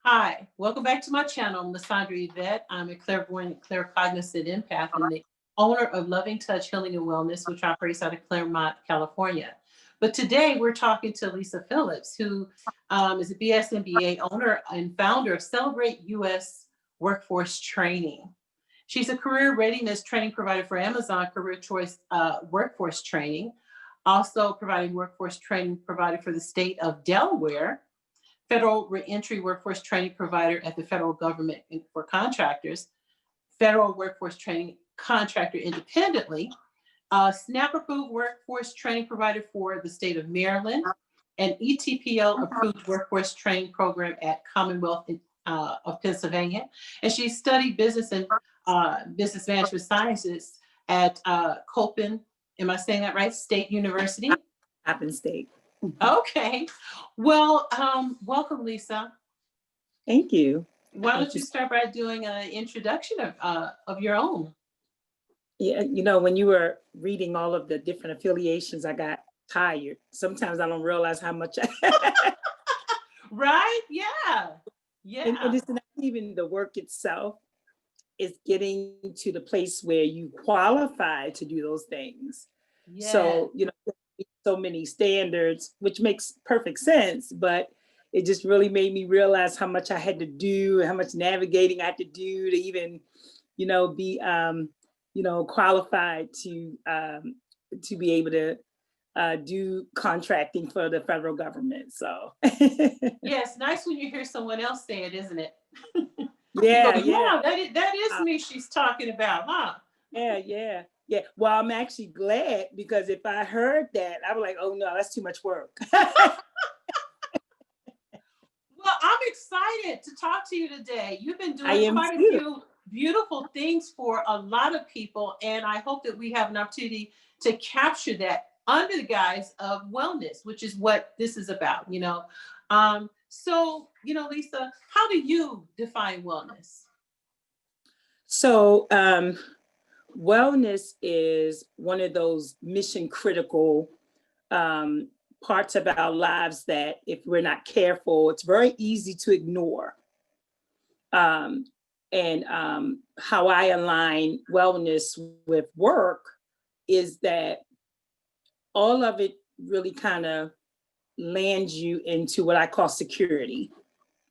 Hi, welcome back to my channel. I'm Lysandra Yvette. I'm a clairvoyant, claircognizant empath and the owner of Loving Touch Healing and Wellness, which operates out of Claremont, California. But today we're talking to Lisa Phillips, who is a BS MBA owner and founder of Celeebrate US Workforce Training. She's a career readiness training provider for Amazon Career Choice Workforce Training, also providing workforce training provider for the state of Delaware, federal reentry workforce training provider at the federal government for contractors, federal workforce training contractor independently, SNAP approved workforce training provider for the state of Maryland, an ETPL approved workforce training program at Commonwealth of Pennsylvania. And she studied business and business management sciences at Copen, am I saying that right? State University? Copen State. Okay. Well, welcome, Lisa. Thank you. Why don't you start by doing an introduction of your own? Yeah, when you were reading all of the different affiliations, I got tired. Sometimes I don't realize how much Right? Yeah. Yeah. And it's not even the work itself. It's getting to the place where you qualify to do those things. Yes. So, so many standards, which makes perfect sense, but it just really made me realize how much I had to do, how much navigating I had to do to even, be, qualified to be able to do contracting for the federal government. So. Yes, nice when you hear someone else say it, isn't it? Yeah, yeah. That is me she's talking about, huh? Yeah. Well, I'm actually glad, because if I heard that, I was like, oh no, that's too much work. Well, I'm excited to talk to you today. You've been doing quite a few beautiful things for a lot of people, and I hope that we have an opportunity to capture that under the guise of wellness, which is what this is about, So, Lisa, how do you define wellness? So, wellness is one of those mission critical parts of our lives that if we're not careful, it's very easy to ignore. And how I align wellness with work is that all of it really kind of lands you into what I call security,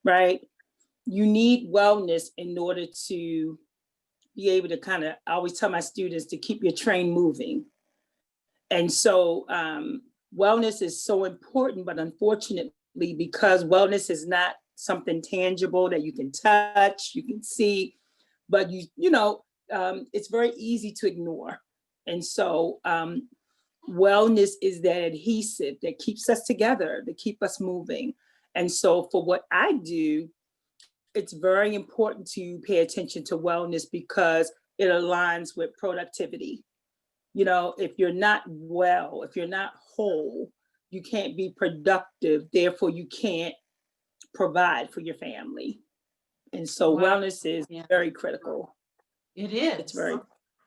right? You need wellness in order to be able to I always tell my students to keep your train moving. And so wellness is so important, but unfortunately, because wellness is not something tangible that you can touch, you can see, but it's very easy to ignore. And so wellness is that adhesive that keeps us together, that keep us moving. And so for what I do, it's very important to pay attention to wellness because it aligns with productivity. If you're not well, if you're not whole, you can't be productive. Therefore, you can't provide for your family. And so wellness is very critical. It is. It's very,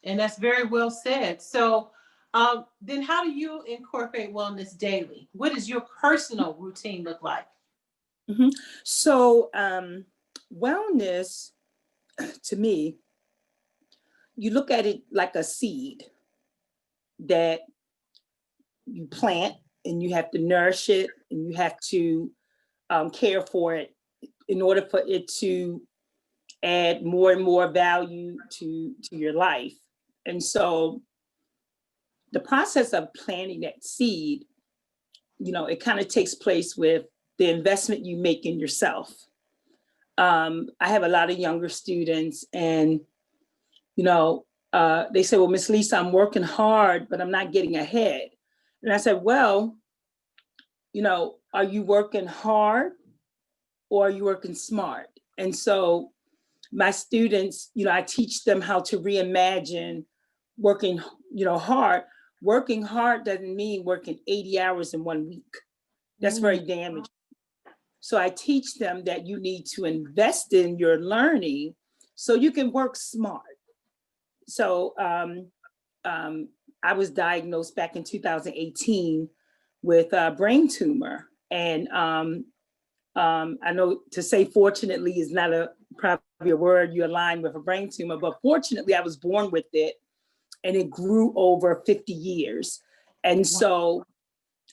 and that's very well said. So then how do you incorporate wellness daily? What does your personal routine look like? Mm-hmm. So wellness, to me, you look at it like a seed that you plant, and you have to nourish it, and you have to care for it in order for it to add more and more value to your life. And so the process of planting that seed, it kind of takes place with the investment you make in yourself. I have a lot of younger students, and they say, well, Miss Lisa, I'm working hard, but I'm not getting ahead. And I said, well, are you working hard or are you working smart? And so my students, I teach them how to reimagine working, hard. Working hard doesn't mean working 80 hours in 1 week. That's very damaging. So I teach them that you need to invest in your learning so you can work smart. So I was diagnosed back in 2018 with a brain tumor. And I know to say fortunately is not probably a word you align with a brain tumor, but fortunately I was born with it and it grew over 50 years. And so,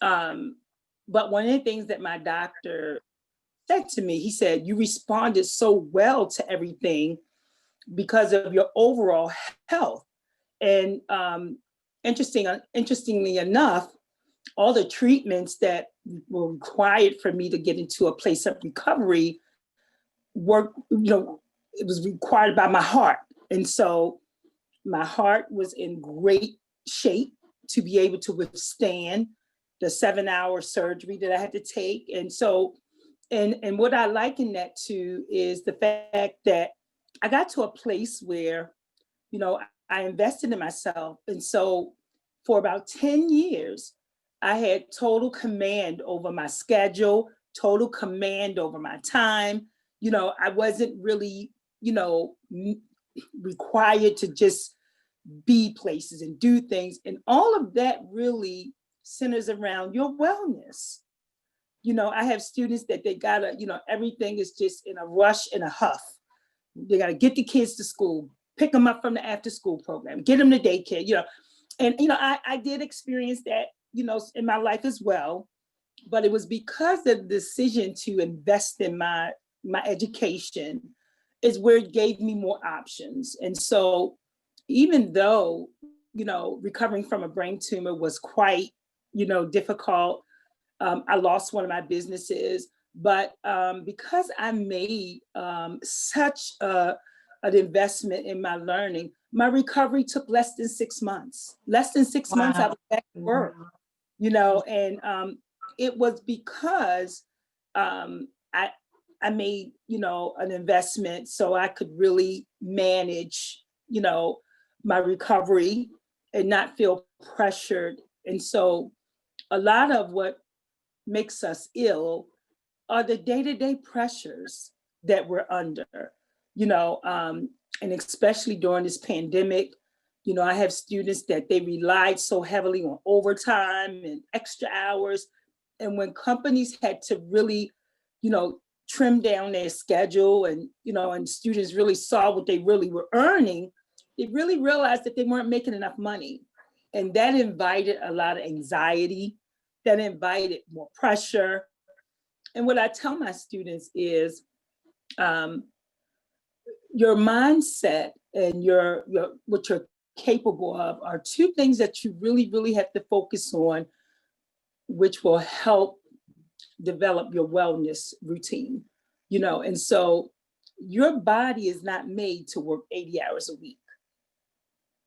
but one of the things that my doctor said to me, he said, you responded so well to everything because of your overall health. And interestingly enough, all the treatments that were required for me to get into a place of recovery it was required by my heart. And so my heart was in great shape to be able to withstand the 7-hour surgery that I had to take. And so, and what I liken that to is the fact that I got to a place where, I invested in myself. And so for about 10 years, I had total command over my schedule, total command over my time. I wasn't really, required to just be places and do things. And all of that really centers around your wellness. I have students that they gotta, everything is just in a rush and a huff. They gotta get the kids to school, pick them up from the after school program, get them to daycare, and, I did experience that, in my life as well, but it was because of the decision to invest in my education is where it gave me more options. And so even though, recovering from a brain tumor was quite, difficult, I lost one of my businesses, but because I made such an investment in my learning, my recovery took less than 6 months. Less than 6 months, I was back to work, and it was because I made, an investment so I could really manage, my recovery and not feel pressured. And so a lot of what makes us ill are the day-to-day pressures that we're under, and especially during this pandemic. I have students that they relied so heavily on overtime and extra hours. And when companies had to really, trim down their schedule and, and students really saw what they really were earning, they really realized that they weren't making enough money. And that invited a lot of anxiety, that invited more pressure. And what I tell my students is your mindset and your what you're capable of are two things that you really, really have to focus on, which will help develop your wellness routine, and so your body is not made to work 80 hours a week.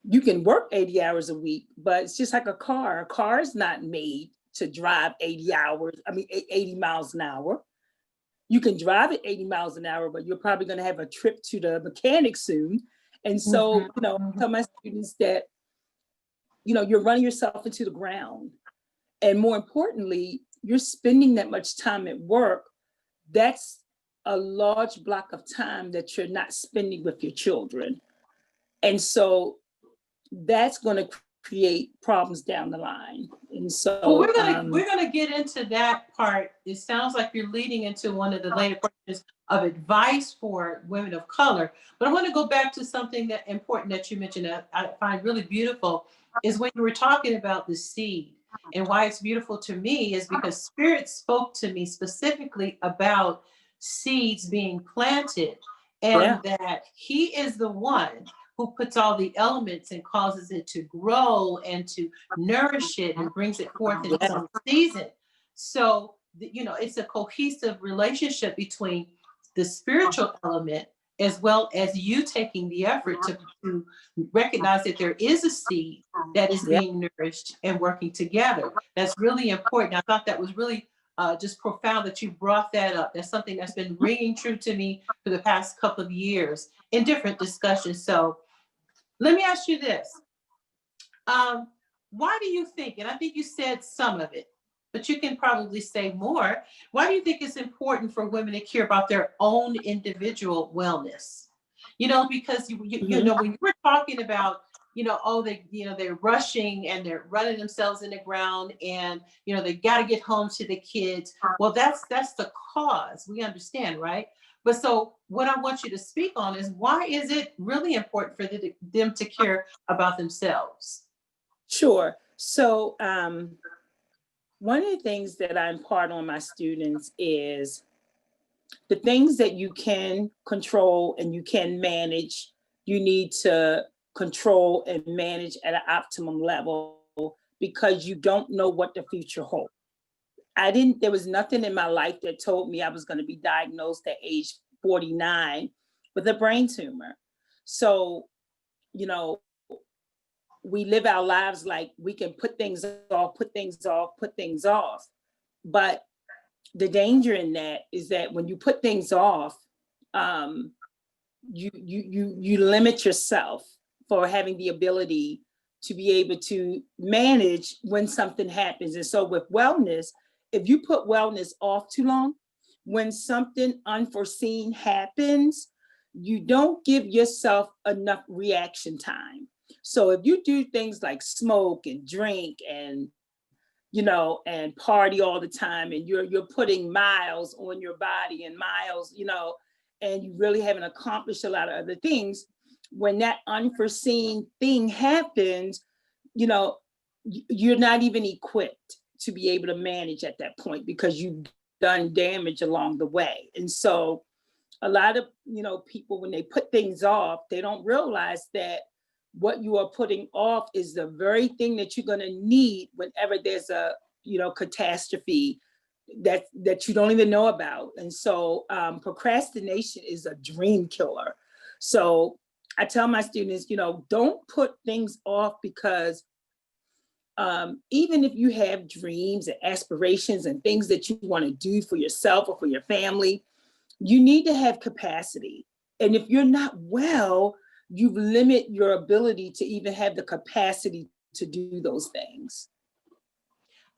You can work 80 hours a week, but it's just like a car. A car is not made to drive 80 miles an hour. You can drive at 80 miles an hour, but you're probably going to have a trip to the mechanic soon. And so, I tell my students that, you're running yourself into the ground. And more importantly, you're spending that much time at work. That's a large block of time that you're not spending with your children. And so that's going to create problems down the line. And so we're gonna get into that part. It sounds like you're leading into one of the later questions of advice for women of color. But I want to go back to something that important that you mentioned that I find really beautiful is when you were talking about the seed. And why it's beautiful to me is because Spirit spoke to me specifically about seeds being planted, and that He is the one who puts all the elements and causes it to grow and to nourish it and brings it forth in its own season. So, it's a cohesive relationship between the spiritual element as well as you taking the effort to recognize that there is a seed that is being nourished and working together. That's really important. I thought that was really just profound that you brought that up. That's something that's been ringing true to me for the past couple of years in different discussions. So let me ask you this. Why do you think, and I think you said some of it, but you can probably say more. Why do you think it's important for women to care about their own individual wellness? Because when you were talking about oh, they're rushing and they're running themselves in the ground, and they got to get home to the kids. Well, that's the cause. We understand, right? But so what I want you to speak on is, why is it really important for them to care about themselves? Sure. So one of the things that I impart on my students is the things that you can control and you can manage, you need to control and manage at an optimum level, because you don't know what the future holds. There was nothing in my life that told me I was going to be diagnosed at age 49 with a brain tumor. So, we live our lives like we can put things off, put things off, put things off. But the danger in that is that when you put things off, you limit yourself for having the ability to be able to manage when something happens. And so with wellness, if you put wellness off too long, when something unforeseen happens, you don't give yourself enough reaction time. So if you do things like smoke and drink and and party all the time, and you're putting miles on your body and miles, and you really haven't accomplished a lot of other things, when that unforeseen thing happens, you're not even equipped to be able to manage at that point, because you've done damage along the way. And so a lot of people, when they put things off, they don't realize that what you are putting off is the very thing that you're going to need whenever there's a catastrophe that you don't even know about. And so procrastination is a dream killer. So I tell my students, don't put things off, because even if you have dreams and aspirations and things that you want to do for yourself or for your family, you need to have capacity. And if you're not well, you limit your ability to even have the capacity to do those things.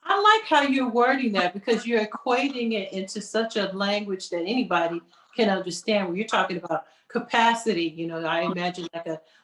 I like how you're wording that, because you're equating it into such a language that anybody can understand. When you're talking about capacity, I imagine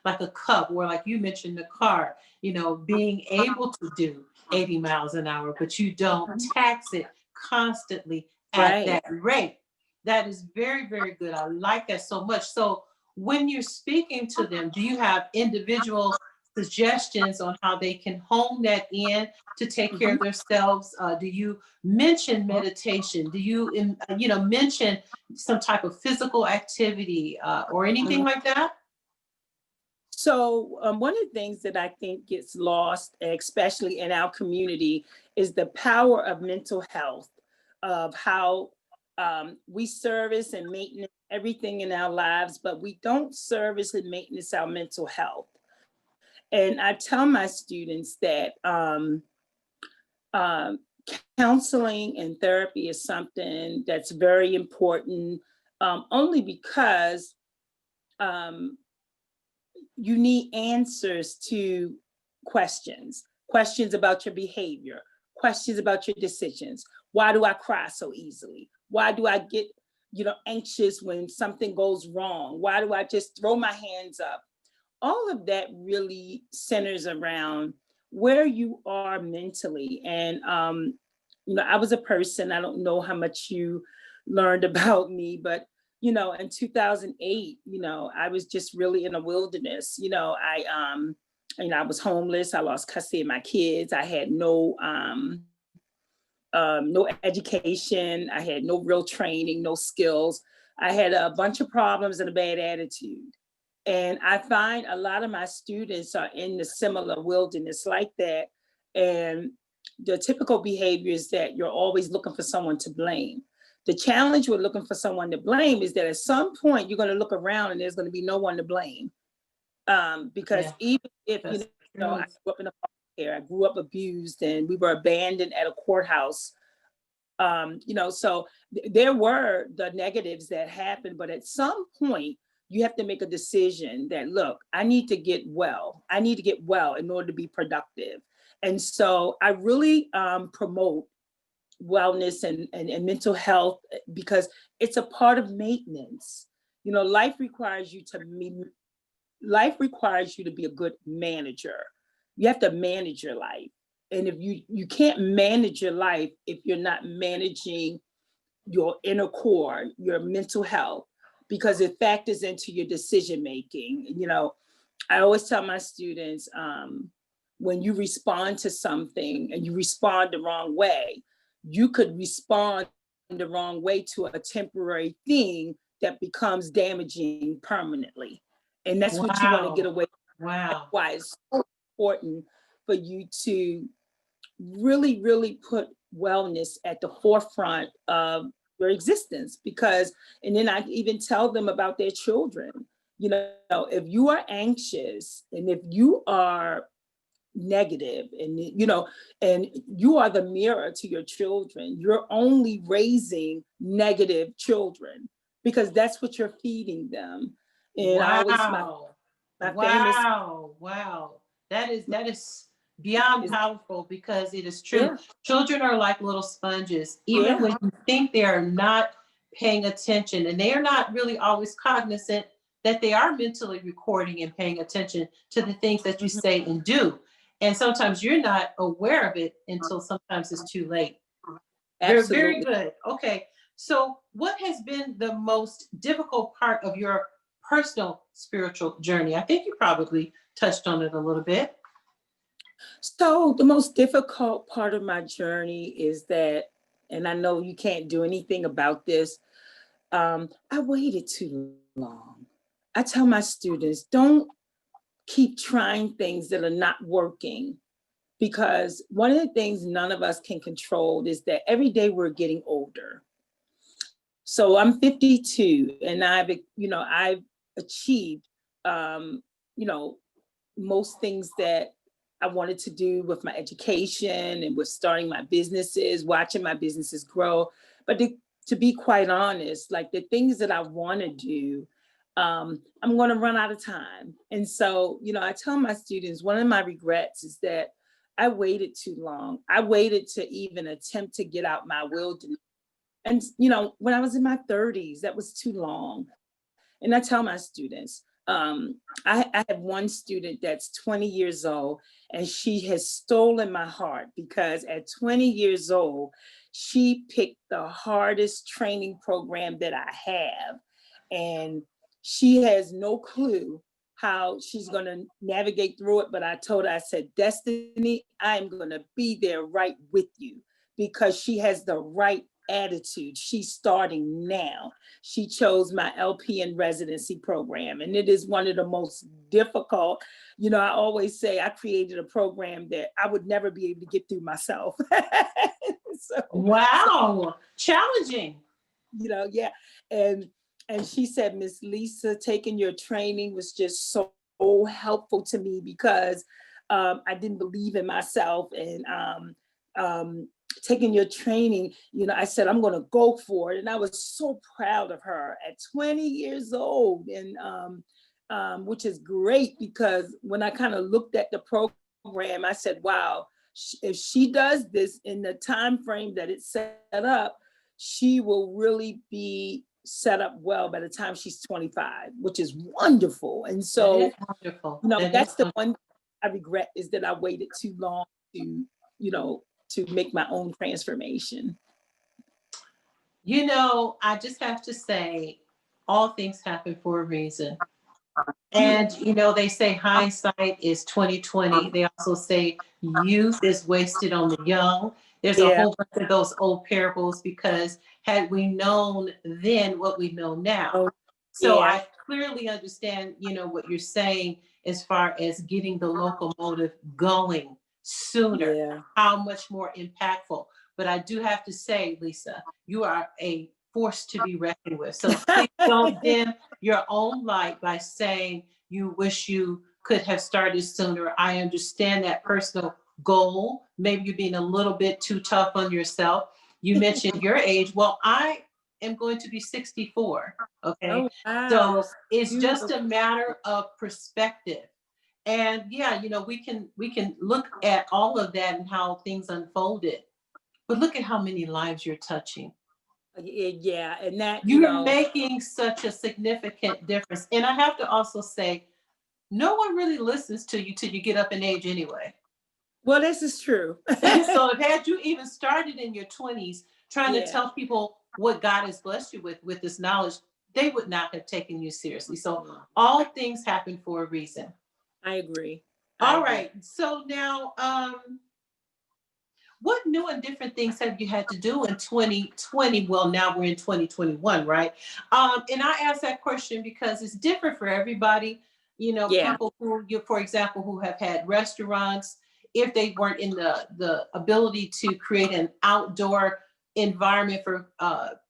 like a cup, or like you mentioned, the car, being able to do 80 miles an hour, but you don't tax it constantly at Right. that rate. That is very, very good. I like that so much. So when you're speaking to them, do you have individual suggestions on how they can hone that in to take care of themselves? Do you mention meditation? Do you, mention some type of physical activity or anything like that? So one of the things that I think gets lost, especially in our community, is the power of mental health, of how we service and maintenance everything in our lives, but we don't service and maintenance our mental health. And I tell my students that um, counseling and therapy is something that's very important, only because um, you need answers to questions about your behavior, questions about your decisions. Why do I cry so easily? Why do I get anxious when something goes wrong? Why do I just throw my hands up? All of that really centers around where you are mentally. And I was a person, I don't know how much you learned about me, but in 2008, I was just really in a wilderness. I was homeless. I lost custody of my kids. I had no education. I had no real training, no skills. I had a bunch of problems and a bad attitude. And I find a lot of my students are in the similar wilderness like that. And the typical behavior is that you're always looking for someone to blame. The challenge with looking for someone to blame is that at some point you're going to look around and there's going to be no one to blame. Because even if, I grew up in a foster care, I grew up abused, and we were abandoned at a courthouse. So there were the negatives that happened, but at some point you have to make a decision that, look, I need to get well. I need to get well in order to be productive. And so I really promote wellness and mental health, because it's a part of maintenance. Life requires you to life requires you to be a good manager. You have to manage your life. And if you can't manage your life if you're not managing your inner core, your mental health, because it factors into your decision making. You know, I always tell my students, when you respond to something and you respond the wrong way, you could respond the wrong way to a temporary thing that becomes damaging permanently. And that's what you want to get Wow. away from. That's Wow. why it's so important for you to really, really put wellness at the forefront of your existence. Because, and then I even tell them about their children. You know, if you are anxious and if you are negative and, you know, and you are the mirror to your children, you're only raising negative children because that's what you're feeding them. And I always, Wow. my famous Wow. Wow. That is beyond is, powerful because it is true. yeah, Children are like little sponges. Even yeah. when you think they are not paying attention and they are not really always cognizant that they are mentally recording and paying attention to the things that you Mhm. say and do. And sometimes you're not aware of it until sometimes it's too late. Very, very Absolutely. good. Okay. So, what has been the most difficult part of your personal spiritual journey? I think you probably touched on it a little bit. So the most difficult part of my journey is that, and I know you can't do anything about this, I waited too long. I tell my students, don't keep trying things that are not working, because one of the things none of us can control is that every day we're getting older. So I'm 52 and I've achieved, um, you know, most things that I wanted to do with my education and with starting my businesses, watching my businesses grow. But to be quite honest, like the things that I want to do, I'm going to run out of time. And so, you know, I tell my students, one of my regrets is that I waited too long. I waited to even attempt to get out my wilderness. And, you know, when I was in my 30s, that was too long. And I tell my students, I have one student that's 20 years old, and she has stolen my heart because at 20 years old, she picked the hardest training program that I have. And she has no clue how she's going to navigate through it. But I told her, I said, Destiny, I am going to be there right with you because she has the right attitude. She's starting now. She chose my LPN residency program, and it is one of the most difficult. You know, I always say I created a program that I would never be able to get through myself. So, Wow. Challenging. you know, yeah. And she said, Miss Lisa, taking your training was just so helpful to me because I didn't believe in myself. And taking your training, you know, I said, I'm going to go for it. And I was so proud of her at 20 years old. And which is great because when I kind of looked at the program, I said, wow, if she does this in the time frame that it's set up, she will really be set up well by the time she's 25, which is wonderful. And That is so, wonderful. you know, That is that's the wonderful. one I regret is that I waited too long to, you know, to make my own transformation. You know, I just have to say, all things happen for a reason. Yeah. And you know, they say hindsight is 2020. They also say youth is wasted on the young. There's a Yeah. whole bunch of those old parables because had we known then what we know now. Oh, So yeah. I clearly understand, you know, what you're saying as far as getting the locomotive going sooner, Yeah. how much more impactful. But I do have to say, Lisa, you are a force to be reckoned with. So please don't dim your own light by saying you wish you could have started sooner. I understand that personal goal. Maybe you're being a little bit too tough on yourself. You mentioned your age. Well, I am going to be 64. Okay. Oh, wow. You're So so it's just beautiful. a matter of perspective. And yeah, you know, we can look at all of that and how things unfolded. But look at how many lives you're touching. Yeah. And that, you You're know, making such a significant difference. And I have to also say, no one really listens to you till you get up in age anyway. Well, this is true. So if had you even started in your 20s trying to Yeah, tell people what God has blessed you with this knowledge, they would not have taken you seriously. So all things happen for a reason. I agree. I All agree. right. So now, what new and different things have you had to do in 2020? Well, now we're in 2021, right? And I ask that question because it's different for everybody. You know, Yeah. people who, you, for example, who have had restaurants, if they weren't in the ability to create an outdoor environment for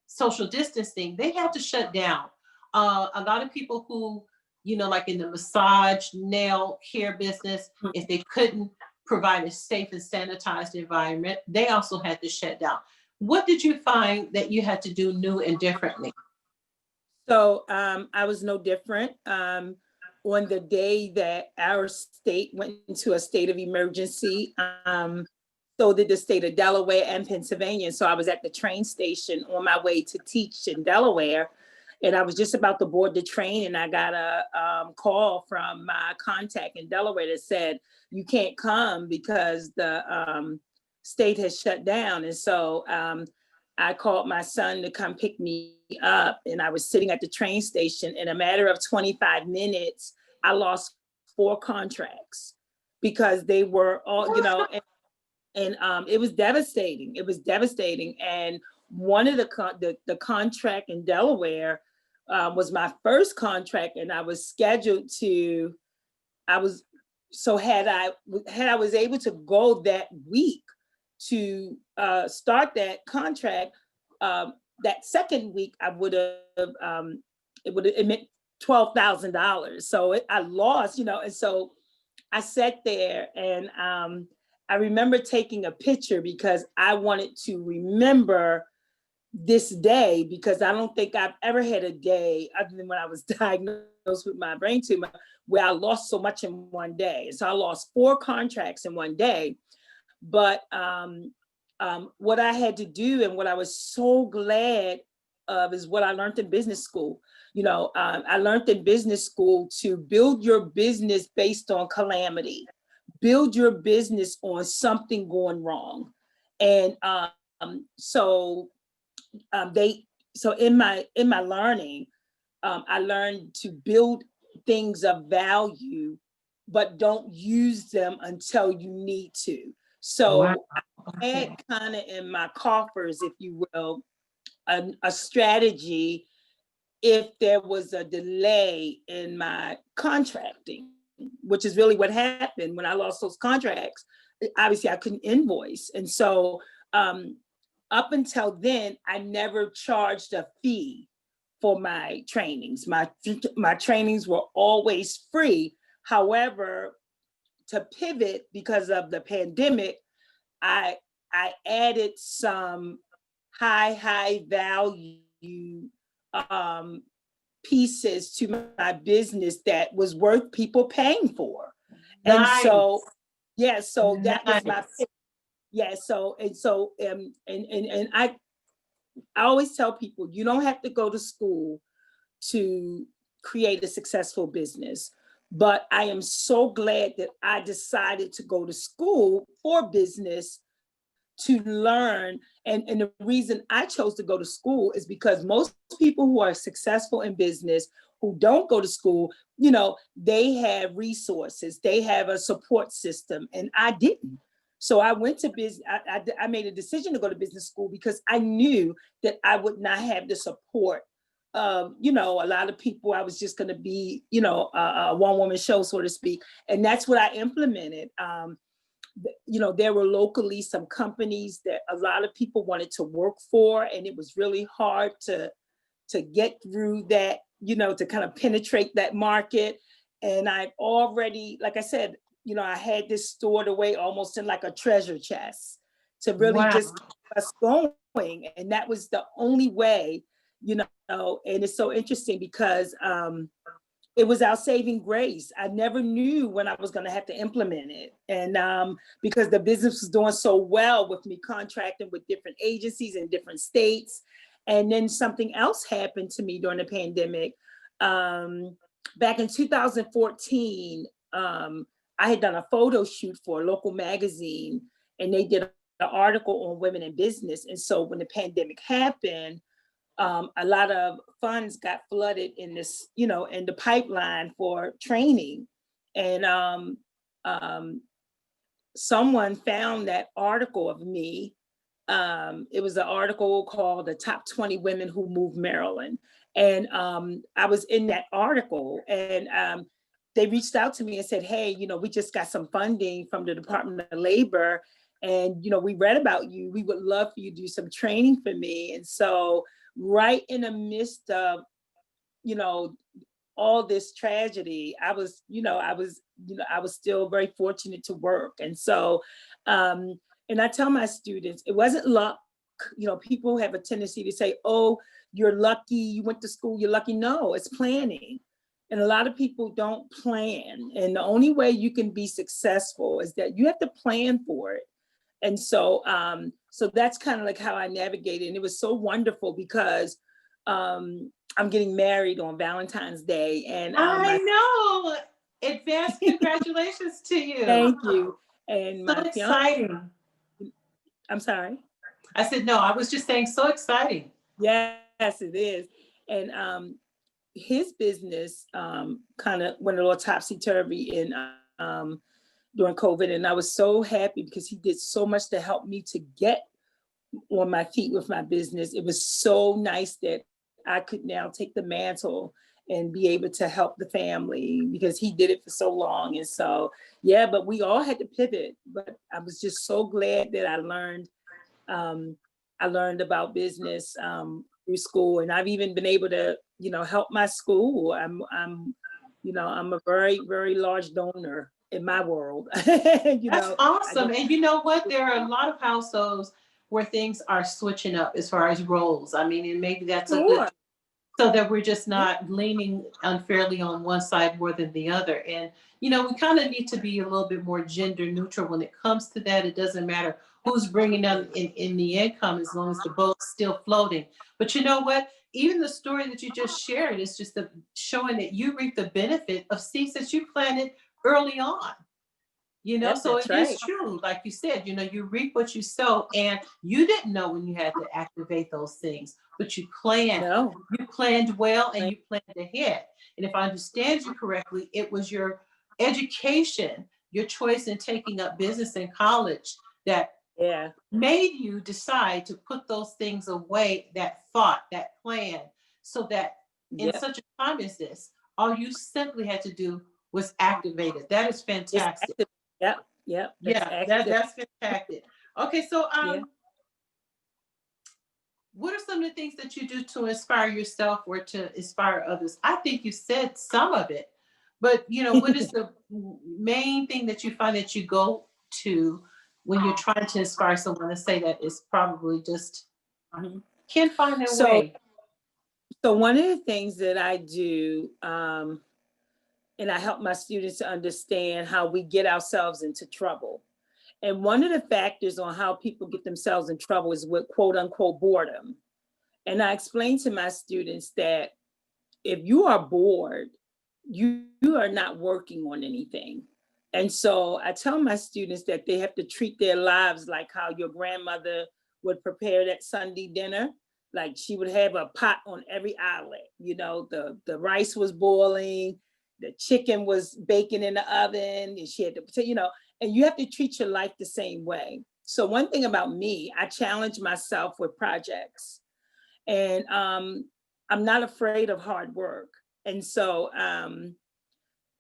social distancing, they had to shut down. A lot of people who, you know, like in the massage, nail care business, if they couldn't provide a safe and sanitized environment, they also had to shut down. What did you find that you had to do new and differently? So I was no different. On the day that our state went into a state of emergency, so did the state of Delaware and Pennsylvania. So I was at the train station on my way to teach in Delaware. And I was just about to board the train, and I got a call from my contact in Delaware that said, you can't come because the state has shut down. And so I called my son to come pick me up, and I was sitting at the train station. In a matter of 25 minutes, I lost 4 contracts because they were all, and it was devastating. It was devastating. And one of the contract in Delaware was my first contract, and I was scheduled to. I was so had I was able to go that week to start that contract. That second week, I would have it meant $12,000. So I lost, and so I sat there, and I remember taking a picture because I wanted to remember this day, because I don't think I've ever had a day other than when I was diagnosed with my brain tumor where I lost so much in one day. So I lost 4 contracts in one day. But what I had to do, and what I was so glad of, is what I learned in business school. I learned in business school to build your business based on calamity, build your business on something going wrong. And so they, so in my learning, I learned to build things of value, but don't use them until you need to. Wow. So I had Okay. kind of in my coffers, if you will, a strategy if there was a delay in my contracting, which is really what happened when I lost those contracts. Obviously, I couldn't invoice. And so up until then, I never charged a fee for my trainings. My trainings were always free. However, to pivot because of the pandemic, I added some high value pieces to my business that was worth people paying for. And so, Nice. yeah, so that was my, Nice. yeah. So, and I always tell people, you don't have to go to school to create a successful business. But I am so glad that I decided to go to school for business to learn. And the reason I chose to go to school is because most people who are successful in business who don't go to school, they have resources, they have a support system, and I didn't. So I went to business. I made a decision to go to business school because I knew that I would not have the support of, a lot of people. I was just going to be, a one-woman show, so to speak. And that's what I implemented. There were locally some companies that a lot of people wanted to work for, and it was really hard to get through that, to kind of penetrate that market. And I've already, like I said, I had this stored away almost in like a treasure chest to really Wow. just keep us going. And that was the only way, and it's so interesting because it was our saving grace. I never knew when I was going to have to implement it. And because the business was doing so well with me contracting with different agencies in different states. And then something else happened to me during the pandemic. back in 2014, I had done a photo shoot for a local magazine, and they did an article on women in business. And so when the pandemic happened, a lot of funds got flooded in this, in the pipeline for training. And someone found that article of me. It was an article called "The Top 20 Women Who Moved Maryland." And I was in that article, and they reached out to me and said, "Hey, we just got some funding from the Department of Labor, and we read about you. We would love for you to do some training for me." And so right in the midst of, all this tragedy, I was still very fortunate to work. And so, and I tell my students, it wasn't luck. People have a tendency to say, "Oh, you're lucky, you went to school, you're lucky." No, it's planning. And a lot of people don't plan. And the only way you can be successful is that you have to plan for it. And so, so that's kind of like how I navigated. And it was so wonderful because I'm getting married on Valentine's Day. And I know. Advanced congratulations to you. Thank you. And So my fiance, exciting. I'm sorry. I said, no, I was just saying, so exciting. Yes, it is. And his business kind of went a little topsy-turvy during COVID. And I was so happy because he did so much to help me to get on my feet with my business. It was so nice that I could now take the mantle and be able to help the family because he did it for so long. And so, yeah, but we all had to pivot. But I was just so glad that I learned about business through school, and I've even been able to, help my school. I'm a very, very large donor in my world. That's awesome. And you know what? There are a lot of households where things are switching up as far as roles. I mean, and maybe that's a good, so that we're just not leaning unfairly on one side more than the other. And, we kind of need to be a little bit more gender neutral when it comes to that. It doesn't matter who's bringing in the income as long as the boat's still floating. But you know what? Even the story that you just shared is just showing that you reap the benefit of seeds that you planted early on. Yep, So that's it is right. true, like you said, you reap what you sow, and you didn't know when you had to activate those things, but you planned. No. You planned well, and you planned ahead. And if I understand you correctly, it was your education, your choice in taking up business in college that made you decide to put those things away, that thought, that plan, so that in such a time as this, all you simply had to do was activate it. That is fantastic. Yep. That's fantastic. Okay, so what are some of the things that you do to inspire yourself or to inspire others? I think you said some of it, but what is the main thing that you find that you go to when you're trying to inspire someone to say that is probably just can't find their way? So one of the things that I do, and I help my students to understand how we get ourselves into trouble. And one of the factors on how people get themselves in trouble is with quote unquote boredom. And I explain to my students that if you are bored, you are not working on anything. And so I tell my students that they have to treat their lives like how your grandmother would prepare that Sunday dinner. Like she would have a pot on every outlet. The rice was boiling, the chicken was baking in the oven, and she had to, and you have to treat your life the same way. So one thing about me, I challenge myself with projects, and I'm not afraid of hard work. And so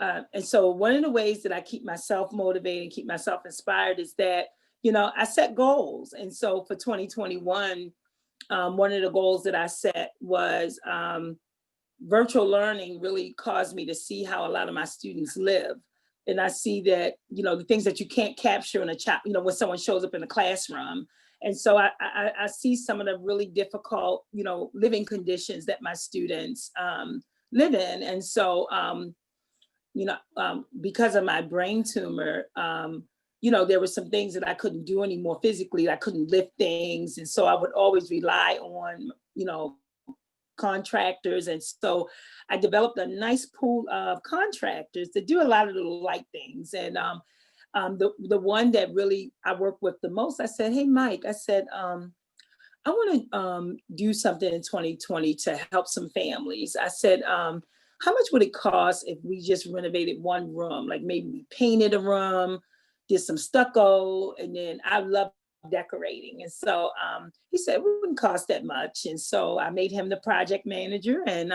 one of the ways that I keep myself motivated and keep myself inspired is that, I set goals. And so for 2021, one of the goals that I set was virtual learning really caused me to see how a lot of my students live. And I see that, the things that you can't capture in a chat, when someone shows up in a classroom. And so I see some of the really difficult, living conditions that my students live in. And so, because of my brain tumor, there were some things that I couldn't do anymore physically. I couldn't lift things. And so I would always rely on, contractors. And so I developed a nice pool of contractors that do a lot of little light things. And the one that really I work with the most, I said, hey, Mike, I said, I want to do something in 2020 to help some families. I said, how much would it cost if we just renovated one room? Like maybe we painted a room, did some stucco, and then I love decorating. And so he said, it wouldn't cost that much. And so I made him the project manager. And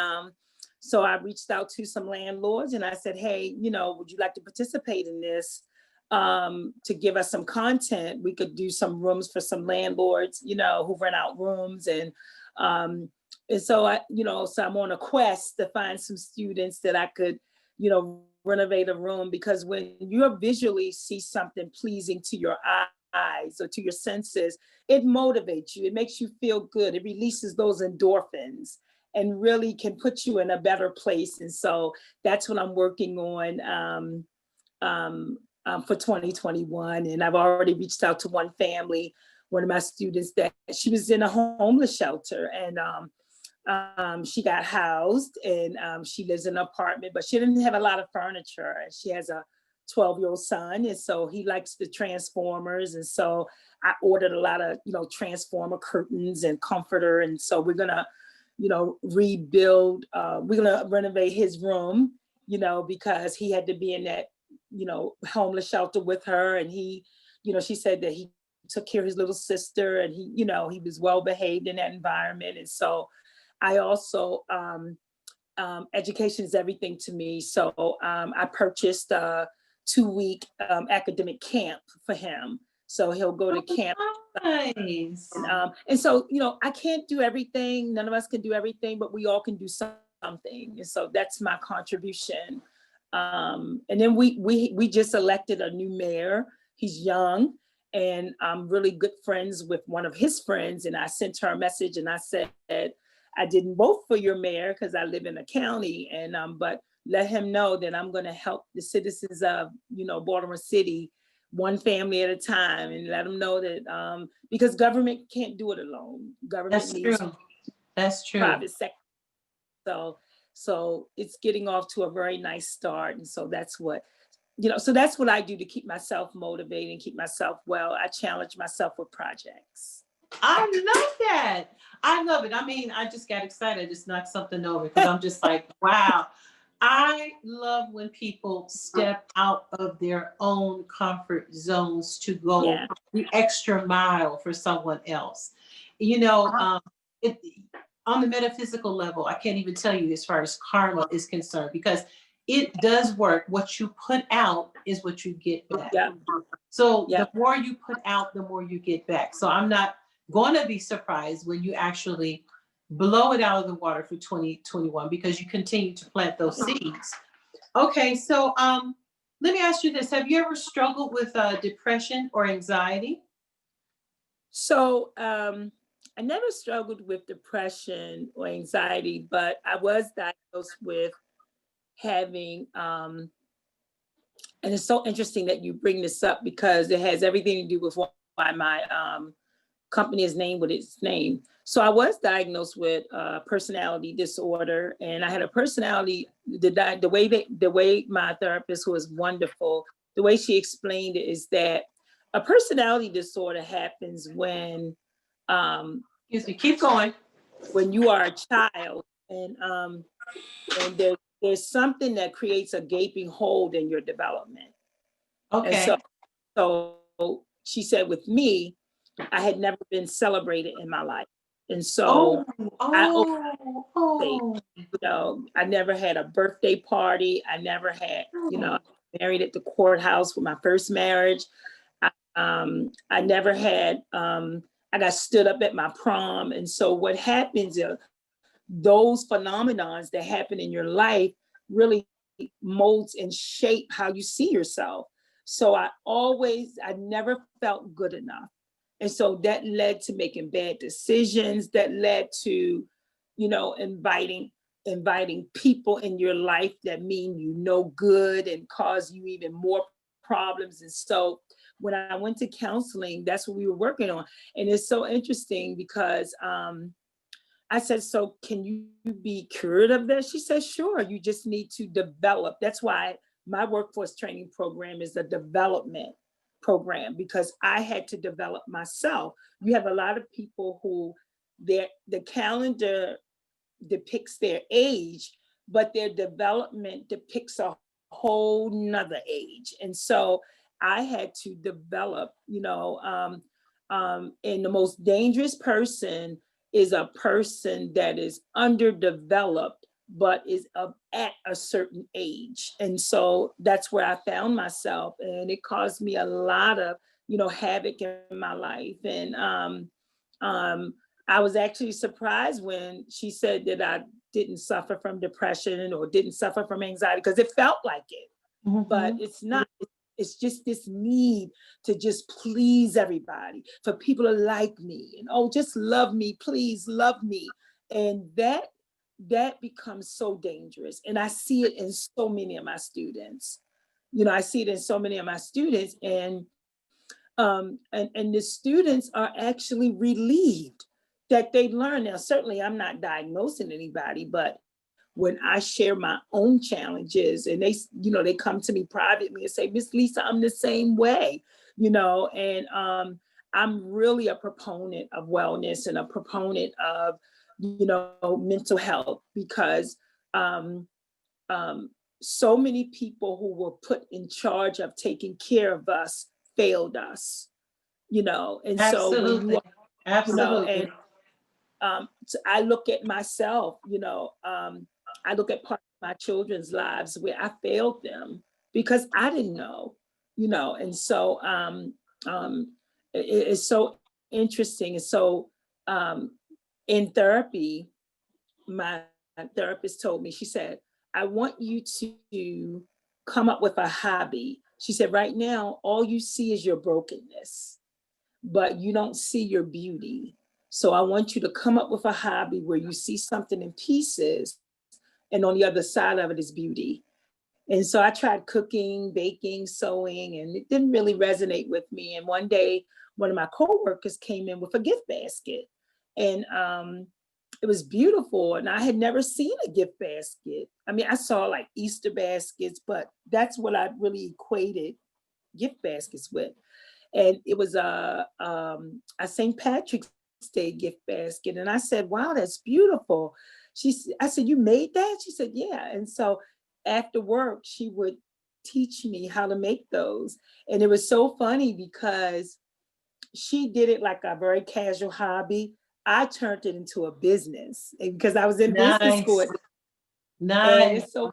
so I reached out to some landlords and I said, hey, you know, would you like to participate in this? To give us some content, we could do some rooms for some landlords, you know, who rent out rooms. And so I, you know, so I'm on a quest to find some students that I could, you know, renovate a room, because when you visually see something pleasing to your eyes or to your senses, it motivates you. It makes you feel good. It releases those endorphins and really can put you in a better place. And so that's what I'm working on for 2021. And I've already reached out to one family, one of my students, that she was in a homeless shelter, and she got housed, and she lives in an apartment, but she didn't have a lot of furniture. And she has a 12-year-old son, and so he likes the Transformers. And so I ordered a lot of, you know, Transformer curtains and comforter. And so we're gonna, you know, rebuild, we're gonna renovate his room, you know, because he had to be in that, you know, homeless shelter with her. And he, you know, she said that he took care of his little sister, and he, you know, he was well behaved in that environment. And so I also, education is everything to me. So I purchased a 2-week academic camp for him. So he'll go to camp. Nice. And so, you know, I can't do everything. None of us can do everything, but we all can do something. And so that's my contribution. And then we just elected a new mayor. He's young, and I'm really good friends with one of his friends. And I sent her a message and I said, I didn't vote for your mayor because I live in a county, and but let him know that I'm going to help the citizens of, you know, Baltimore City, one family at a time, and let them know that because government can't do it alone. Government That's needs true. That's true. private sector. So it's getting off to a very nice start. And so that's what, you know, so that's what I do to keep myself motivated and keep myself well. I challenge myself with projects. I love that. I love it. I mean, I just got excited. I just knocked something over because I'm just like, wow. I love when people step out of their own comfort zones to go Yeah. the extra mile for someone else. You know, it, on the metaphysical level, I can't even tell you as far as karma is concerned, because it does work. What you put out is what you get back. Yeah. So Yeah. the more you put out, the more you get back. So I'm not going to be surprised when you actually blow it out of the water for 2021, because you continue to plant those seeds. Okay, so let me ask you this. Have you ever struggled with depression or anxiety? So I never struggled with depression or anxiety, but I was diagnosed with having, and it's so interesting that you bring this up because it has everything to do with why my company is named what it's named. So I was diagnosed with personality disorder, and I had a personality. The way my therapist, who was wonderful, the way she explained it is that a personality disorder happens when Excuse me, keep going. when you are a child, and there's something that creates a gaping hole in your development. Okay. And so she said, with me, I had never been celebrated in my life. And so you know, I never had a birthday party. I never had, you know, married at the courthouse with my first marriage. I never had, I got stood up at my prom. And so what happens is those phenomenons that happen in your life really molds and shape how you see yourself. So I never felt good enough. And so that led to making bad decisions, that led to, you know, inviting people in your life that mean you no good and cause you even more problems. And so when I went to counseling, that's what we were working on. And it's so interesting because I said, so can you be cured of this? She said, sure, you just need to develop. That's why my workforce training program is a development program, because I had to develop myself. You have a lot of people who the calendar depicts their age, but their development depicts a whole nother age. And so I had to develop, and the most dangerous person is a person that is underdeveloped, but is at a certain age. And so that's where I found myself. And it caused me a lot of, havoc in my life. And I was actually surprised when she said that I didn't suffer from depression or didn't suffer from anxiety, because it felt like it, but it's not. It's just this need to just please everybody, for people to like me, and oh, just love me, please love me. And that becomes so dangerous. And I see it in so many of my students. I see it in so many of my students, and the students are actually relieved that they learn. Now, certainly I'm not diagnosing anybody, but when I share my own challenges, and they come to me privately and say, Miss Lisa, I'm the same way, and I'm really a proponent of wellness and a proponent of, mental health, because so many people who were put in charge of taking care of us failed us, and so when you are, Absolutely. so I look at myself, I look at part of my children's lives where I failed them because I didn't know, and so it's so interesting. And so in therapy, my therapist told me, she said, I want you to come up with a hobby. She said, right now, all you see is your brokenness, but you don't see your beauty. So I want you to come up with a hobby where you see something in pieces, and on the other side of it is beauty. And so I tried cooking, baking, sewing, and it didn't really resonate with me. And one day, one of my coworkers came in with a gift basket, and it was beautiful. And I had never seen a gift basket. I mean, I saw like Easter baskets, but that's what I really equated gift baskets with. And it was a St. Patrick's Day gift basket. And I said, wow, that's beautiful. I said, you made that? She said, yeah. And so after work, she would teach me how to make those. And it was so funny because she did it like a very casual hobby. I turned it into a business, and because I was in business school. And Nice. it's so,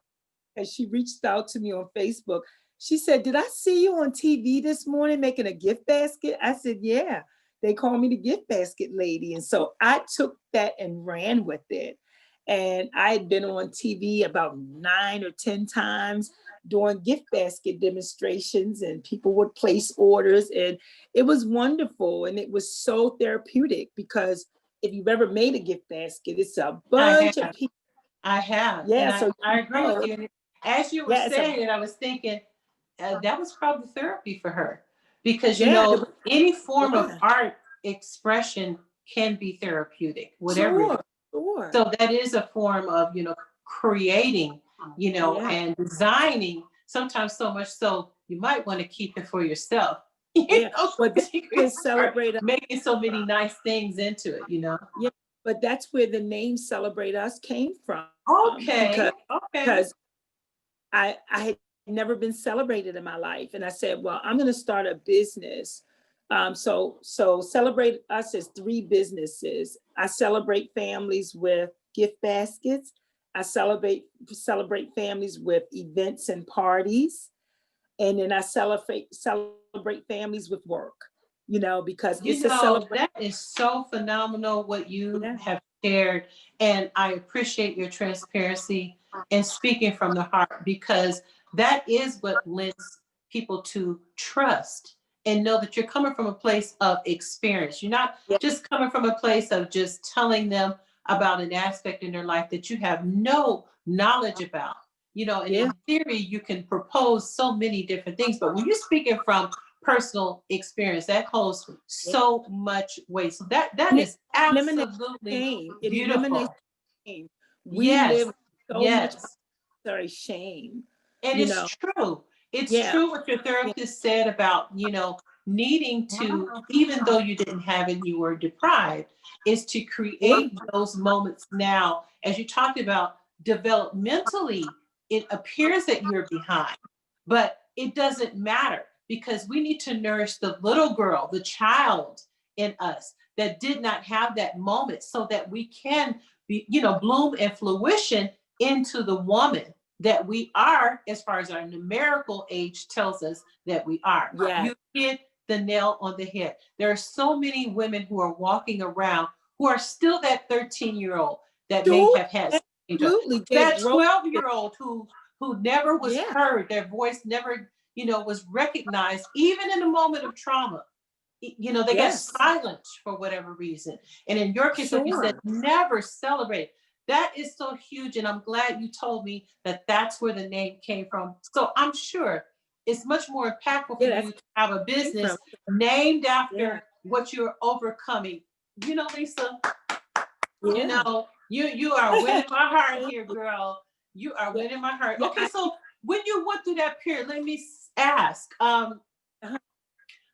and she reached out to me on Facebook. She said, did I see you on TV this morning making a gift basket? I said, yeah, they call me the gift basket lady. And so I took that and ran with it. And I had been on TV about 9 or 10 times doing gift basket demonstrations, and people would place orders, and it was wonderful. And it was so therapeutic, because if you've ever made a gift basket, it's a bunch of people. I have. Yeah, And so I agree with you. As you were yeah, saying it, I was thinking that was probably therapy for her, because, yeah, any form of yeah. art expression can be therapeutic, whatever it is. Sure. So that is a form of, creating, Yeah. and designing, sometimes so much so you might want to keep it for yourself. Yeah, but Because you can that's start Celebrate Us. making so many nice things into it. Yeah, but that's where the name Celebrate Us came from. Okay. Because I had never been celebrated in my life, and I said, well, I'm going to start a business. So Celebrate Us is 3 businesses. I celebrate families with gift baskets. I celebrate families with events and parties, and then I celebrate families with work. Because it's a celebration. That is so phenomenal what you Yeah. have shared. And I appreciate your transparency and speaking from the heart, because that is what lends people to trust and know that you're coming from a place of experience. You're not Yeah. just coming from a place of just telling them about an aspect in their life that you have no knowledge about. And Yeah. in theory, you can propose so many different things, but when you're speaking from personal experience. That holds so much weight. So that And is it eliminates absolutely shame. It eliminates beautiful. shame. We Yes, live with so much yes. unnecessary shame, And you it's know. true. It's Yeah, true what your yeah, therapist said about, needing to, even though you didn't have it, you were deprived, is to yeah, create those moments now. As you talked about, developmentally, it appears that you're behind, but it doesn't matter because we need to nourish the little girl, the child in us that did not have that moment so that we can be, bloom and fruition into the woman that we are, as far as our numerical age tells us that we are. yeah. You hit the nail on the head. There are so many women who are walking around who are still that 13-year-old that may Sure, have had absolutely. They're that broke. 12-year-old who never was Yeah, heard, their voice never, was recognized, even in a moment of trauma. They got yes, silenced for whatever reason. And in your case, like you said, sure. never celebrate. That is so huge. And I'm glad you told me that that's where the name came from. So I'm sure it's much more impactful for Yeah, that's you to have a where it came from. business named Yeah, after what you're overcoming. Lisa, yeah. you are winning my heart here, girl. You are Yeah, winning my heart. yeah. Okay, so when you went through that period, let me ask, Uh-huh.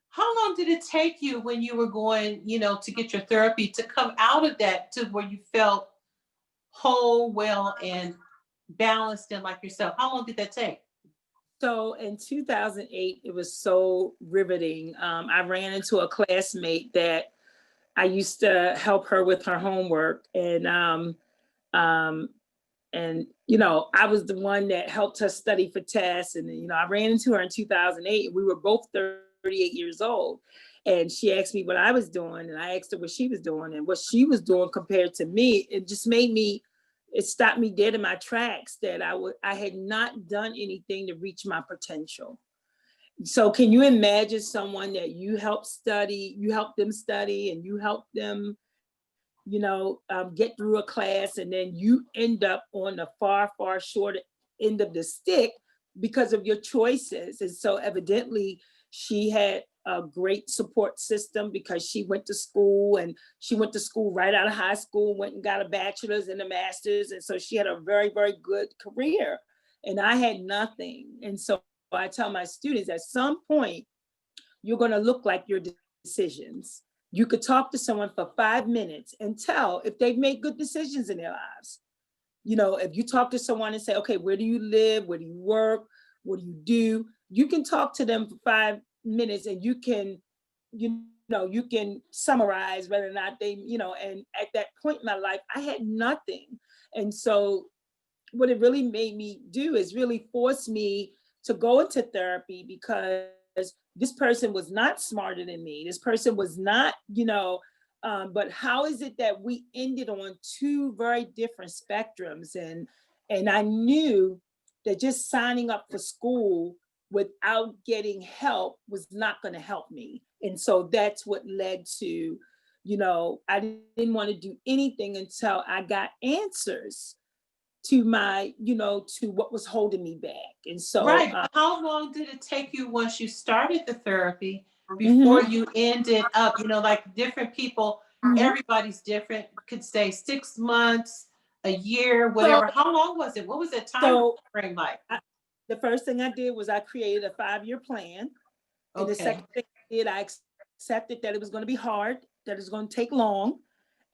how long did it take you when you were going, to get your therapy to come out of that to where you felt whole, well, and balanced and like yourself? How long did that take? So in 2008, it was so riveting. I ran into a classmate that I used to help her with her homework, um, I was the one that helped her study for tests. And I ran into her in 2008, and we were both 38 years old. And she asked me what I was doing, and I asked her what she was doing, and what she was doing compared to me. It stopped me dead in my tracks that I had not done anything to reach my potential. So can you imagine someone that you help them study, and you help them get through a class, and then you end up on the far, far shorter end of the stick because of your choices. And so evidently she had a great support system because she went to school, and she went to school right out of high school, went and got a bachelor's and a master's. And so she had a very, very good career. And I had nothing. And so I tell my students, at some point, you're going to look like your decisions. You could talk to someone for 5 minutes and tell if they've made good decisions in their lives. If you talk to someone and say, okay, where do you live? Where do you work? What do you do? You can talk to them for 5 minutes, and you can summarize whether or not and at that point in my life, I had nothing. And so what it really made me do is really force me to go into therapy, because this person was not smarter than me. This person was not, but how is it that we ended on two very different spectrums? And I knew that just signing up for school without getting help was not going to help me. And so that's what led to, I didn't want to do anything until I got answers to to what was holding me back. And so, Right. But how long did it take you once you started the therapy before mhm, you ended up, like different people, mhm. everybody's different, could say 6 months, a year, so, whatever. How long was it? What was that time so frame like? I, the first thing I did was I created a 5-year plan. And the Okay. second thing I did, I accepted that it was going to be hard, that it's going to take long.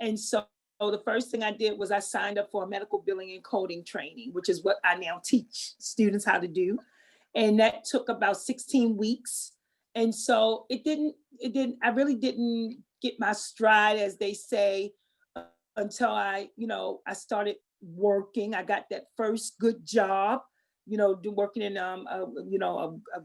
And so the first thing I did was I signed up for a medical billing and coding training, which is what I now teach students how to do. And that took about 16 weeks. And so I really didn't get my stride, as they say, until I started working. I got that first good job, working in a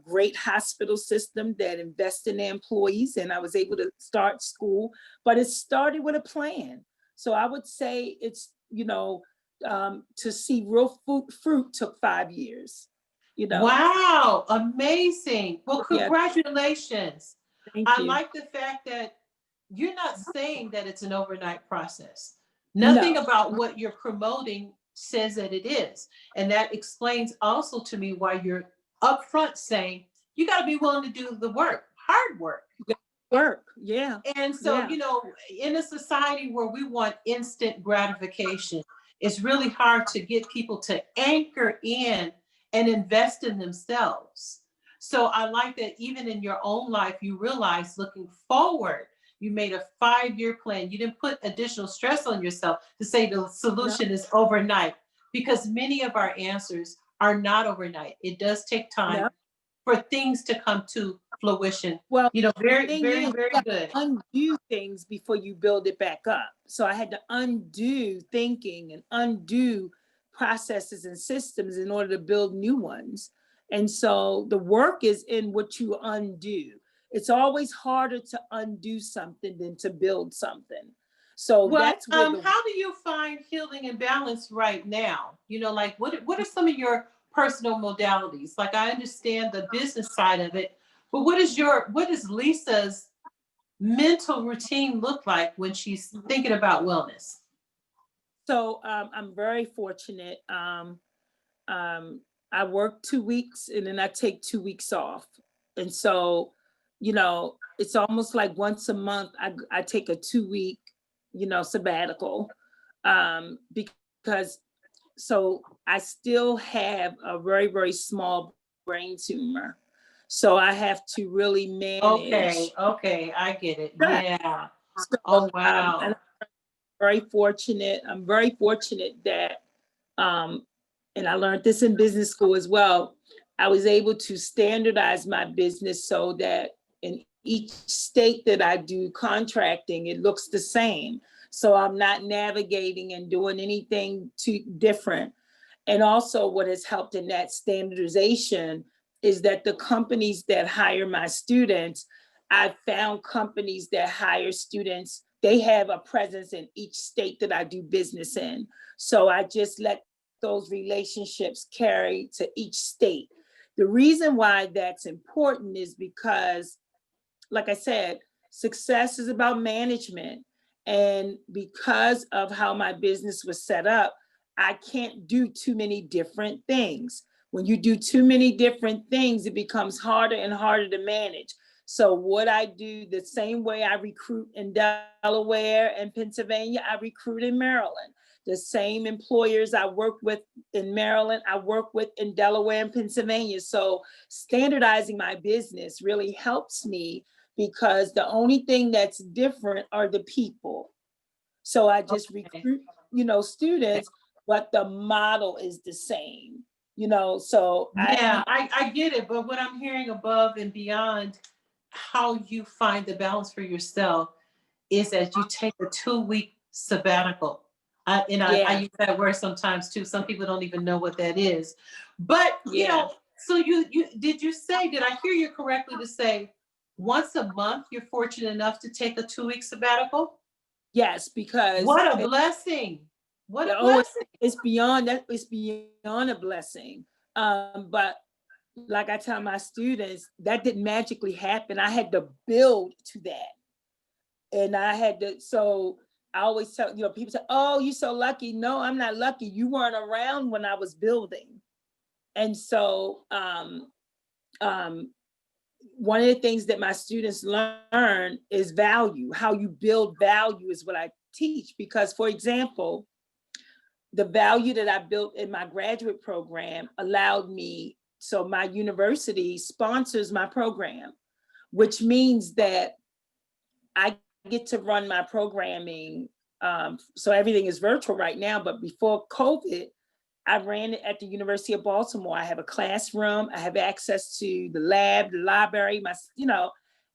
great hospital system that invests in their employees, and I was able to start school. But it started with a plan. So I would say it's to see real fruit took 5 years. You know, Wow, amazing. Well, yeah. congratulations. Thank I you. like the fact that you're not saying that it's an overnight process. Nothing No. about what you're promoting says that it is. And that explains also to me why you're upfront saying you got to be willing to do the work. hard work. Work. Yeah. And so, Yeah. you know, in a society where we want instant gratification, it's really hard to get people to anchor in and invest in themselves. So I like that even in your own life, you realize looking forward, you made a 5-year plan. You didn't put additional stress on yourself to say the No. solution is overnight, because many of our answers are not overnight. It does take time No. for things to come to fruition. Well, You know, the very, thing very, is, very you good. gotta undo things before you build it back up. So I had to undo thinking and undo processes and systems in order to build new ones. And so the work is in what you undo. It's always harder to undo something than to build something. So Well, that's where the how do you find healing and balance right now? You know, like what are some of your personal modalities? Like I understand the business side of it, but what is Lisa's mental routine look like when she's thinking about wellness? so I'm very fortunate. Um, I work 2 weeks and then I take 2 weeks off. And so, it's almost like once a month I take a 2 week, sabbatical. Because so I still have a very, very small brain tumor. So I have to really Okay, manage. okay, I get it. Right. Yeah. So Oh and wow. very fortunate. I'm very fortunate that, um, and I learned this in business school as well. I was able to standardize my business so that in each state that I do contracting, it looks the same. So I'm not navigating and doing anything too different. And also, what has helped in that standardization is that the companies that hire my students, I've found companies that hire students, they have a presence in each state that I do business in. So I just let those relationships carry to each state. The reason why that's important is because, like I said, success is about management. And because of how my business was set up, I can't do too many different things. When you do too many different things, it becomes harder and harder to manage. So, what I do the same way I recruit in Delaware and Pennsylvania, I recruit in Maryland. The same employers I work with in Maryland, I work with in Delaware and Pennsylvania. So, standardizing my business really helps me because the only thing that's different are the people. So I just Okay. recruit, students, but the model is the same, so Yeah, I get it. But what I'm hearing above and beyond how you find the balance for yourself is that you take a 2-week sabbatical. I yeah, use that word sometimes too. Some people don't even know what that is. But you yeah, know, so did I hear you correctly to say once a month you're fortunate enough to take a 2-week sabbatical? yes, because What a blessing. What a oh, blessing. it's beyond that, it's beyond a blessing. But like I tell my students, that didn't magically happen. I had to build to that. And I had to, so I always tell, people say, oh, you're so lucky. No, I'm not lucky. You weren't around when I was building. And so um, one of the things that my students learn is value. How you build value is what I teach. Because, for example, the value that I built in my graduate program allowed me, so my university sponsors my program, which means that I get to run my programming. So everything is virtual right now, but before COVID, I ran it at the University of Baltimore. I have a classroom. I have access to the lab, the library,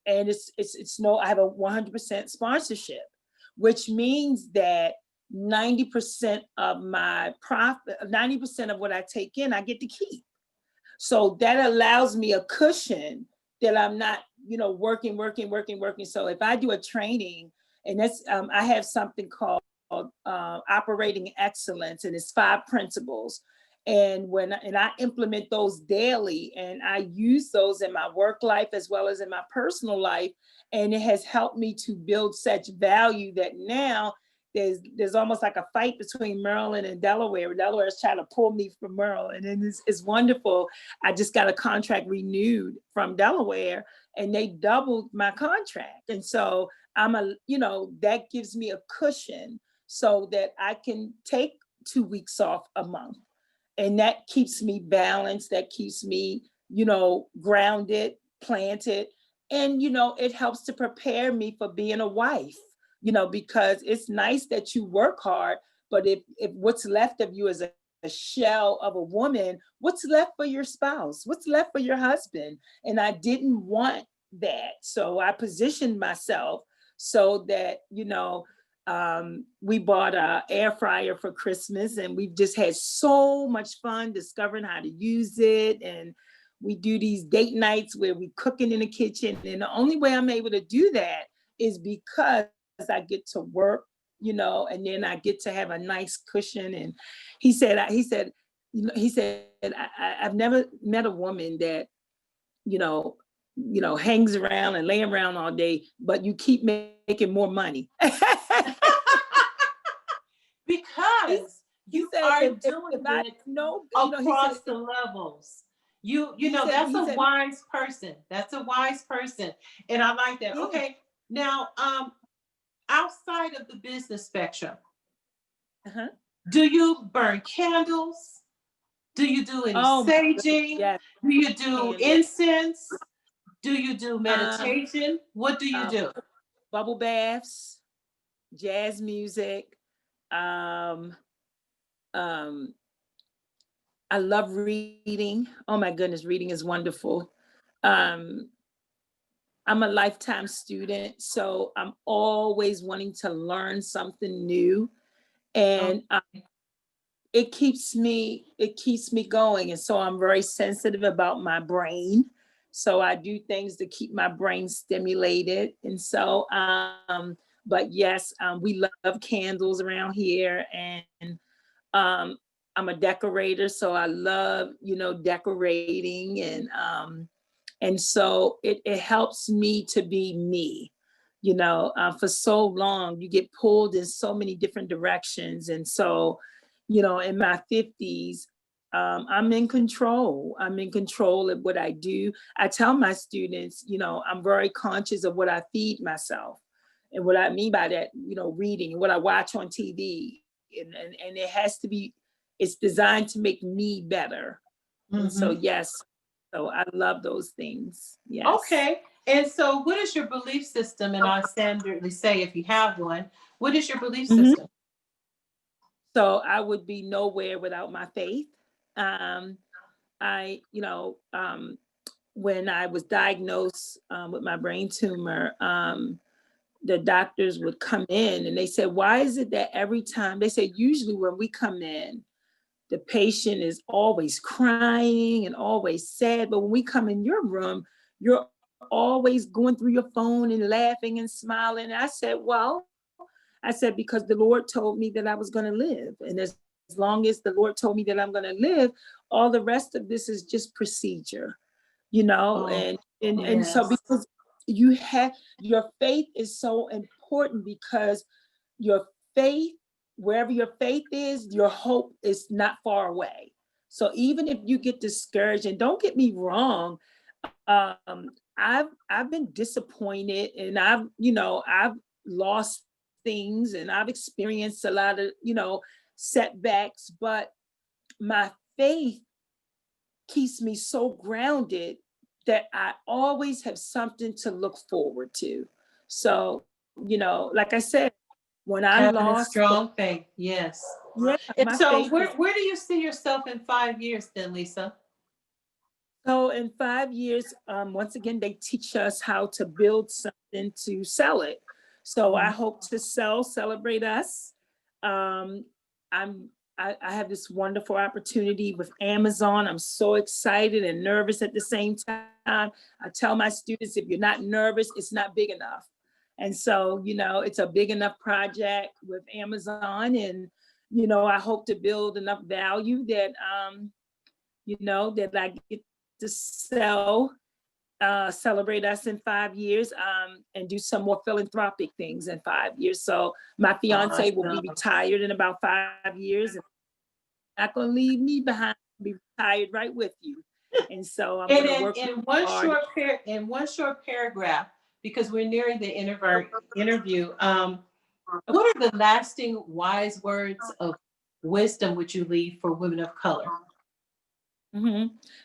and it's no. I have a 100% sponsorship, which means that 90% of my profit, 90% of what I take in, I get to keep. So that allows me a cushion that I'm not, working, working, working, working. So if I do a training, and that's, I have something called operating excellence, and it's 5 principles. And I implement those daily, and I use those in my work life as well as in my personal life, and it has helped me to build such value that now there's almost like a fight between Maryland and Delaware. Delaware is trying to pull me from Maryland, and it's wonderful. I just got a contract renewed from Delaware, and they doubled my contract. And so that gives me a cushion so that I can take 2 weeks off a month. And that keeps me balanced, that keeps me, grounded, planted. And, it helps to prepare me for being a wife, because it's nice that you work hard, but if what's left of you is a shell of a woman, what's left for your spouse? What's left for your husband? And I didn't want that. So I positioned myself so that, we bought an air fryer for Christmas, and we've just had so much fun discovering how to use it. And we do these date nights where we cooking in the kitchen. And the only way I'm able to do that is because I get to work, and then I get to have a nice cushion. And he said, I've never met a woman that, hangs around and lay around all day, but you keep making more money. Because you are doing it across the levels. That's a wise person. That's a wise person. And I like that. Okay. Now, outside of the business spectrum, do you burn candles? Do you do any saging? Yes. Do you do incense? Do you do meditation? What do you do? Bubble baths, jazz music. I love reading. Oh my goodness, reading is wonderful. I'm a lifetime student, so I'm always wanting to learn something new, and it keeps me going. And so I'm very sensitive about my brain. So I do things to keep my brain stimulated. And so, but yes, we love candles around here, and I'm a decorator, so I love, decorating, and so it helps me to be me. For so long, you get pulled in so many different directions, and so, in my 50s, I'm in control. I'm in control of what I do. I tell my students, I'm very conscious of what I feed myself, and what I mean by that, reading, what I watch on TV, and it has to be. It's designed to make me better. Mm-hmm. And so, yes, so I love those things. Yes. Okay. And so what is your belief system? And I standardly say, if you have one, what is your belief system? So I would be nowhere without my faith. When I was diagnosed with my brain tumor, the doctors would come in and they said, why is it that every time, they said, usually when we come in, the patient is always crying and always sad. But when we come in your room, you're always going through your phone and laughing and smiling. And I said, because the Lord told me that I was going to live. And as long as the Lord told me that I'm going to live, all the rest of this is just procedure, and so because you have, your faith is so important, because your faith, wherever your faith is, your hope is not far away. So even if you get discouraged, and don't get me wrong, I've been disappointed, and I've lost things, and I've experienced a lot of, setbacks, but my faith keeps me so grounded that I always have something to look forward to. So, like I said, when I lost a strong faith, yes. Yeah. And so where do you see yourself in 5 years then, Lisa? So in 5 years, once again, they teach us how to build something to sell it. So I hope to Celeebrate Us. I have this wonderful opportunity with Amazon. I'm so excited and nervous at the same time. I tell my students, if you're not nervous, it's not big enough. And so, it's a big enough project with Amazon, and, I hope to build enough value that, that I get to sell celebrate us in 5 years, and do some more philanthropic things in 5 years. So my fiance will be Awesome. retired in about 5 years. And not gonna leave me behind, be retired right with you. And so I'm And gonna work in one hard. short paragraph, because we're nearing the end of our interview, what are the lasting wise words of wisdom would you leave for women of color?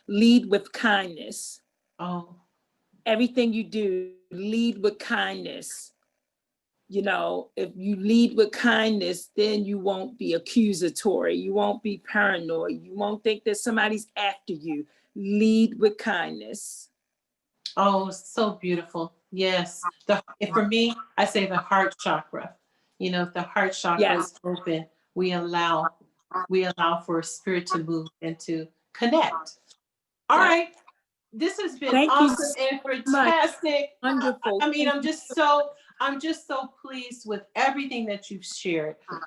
Lead with kindness. Oh, Everything you do, lead with kindness. You know, if you lead with kindness, then you won't be accusatory. You won't be paranoid. You won't think that somebody's after you. Lead with kindness. oh, so beautiful. Yes. For me, I say the heart chakra. You know, if the heart chakra Yes. is open, we allow for spirit to move and to connect. All Yeah. right. This has been Thank you awesome so and much. fantastic. Wonderful. I mean, Thank I'm just so pleased with everything that you've shared. you.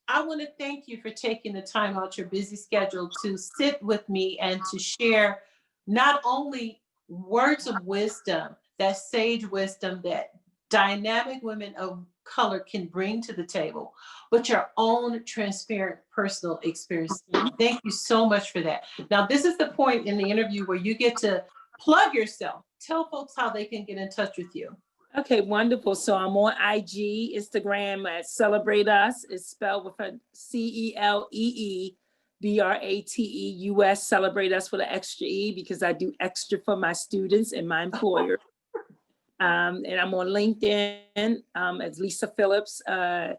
I want to thank you for taking the time out your busy schedule to sit with me and to share not only words of wisdom, that sage wisdom that dynamic women of color can bring to the table, but your own transparent personal experience. Thank you so much for that. Now, this is the point in the interview where you get to plug yourself. Tell folks how they can get in touch with you. Okay, wonderful. So I'm on IG, Instagram at Celebrate Us. It's spelled with a CELEEBRATEUS. Celebrate Us with an extra E because I do extra for my students and my employer. And I'm on LinkedIn as Lisa Phillips, and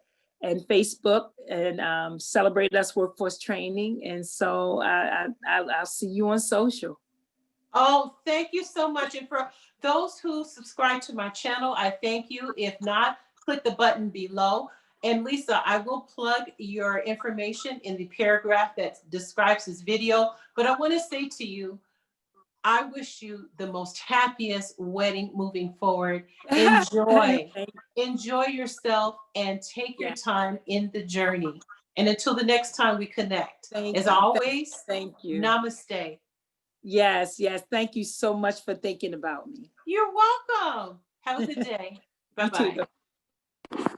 Facebook, and Celebrate Us Workforce Training. And so I'll see you on social. Oh, thank you so much. And for those who subscribe to my channel, I thank you. If not, click the button below. And Lisa, I will plug your information in the paragraph that describes this video. But I want to say to you, I wish you the most happiest wedding moving forward. Enjoy. Enjoy yourself and take your time in the journey. And until the next time we connect, as always, Thank you. namaste. Yes, yes. Thank you so much for thinking about me. You're welcome. Have a good day. You too. Bye-bye.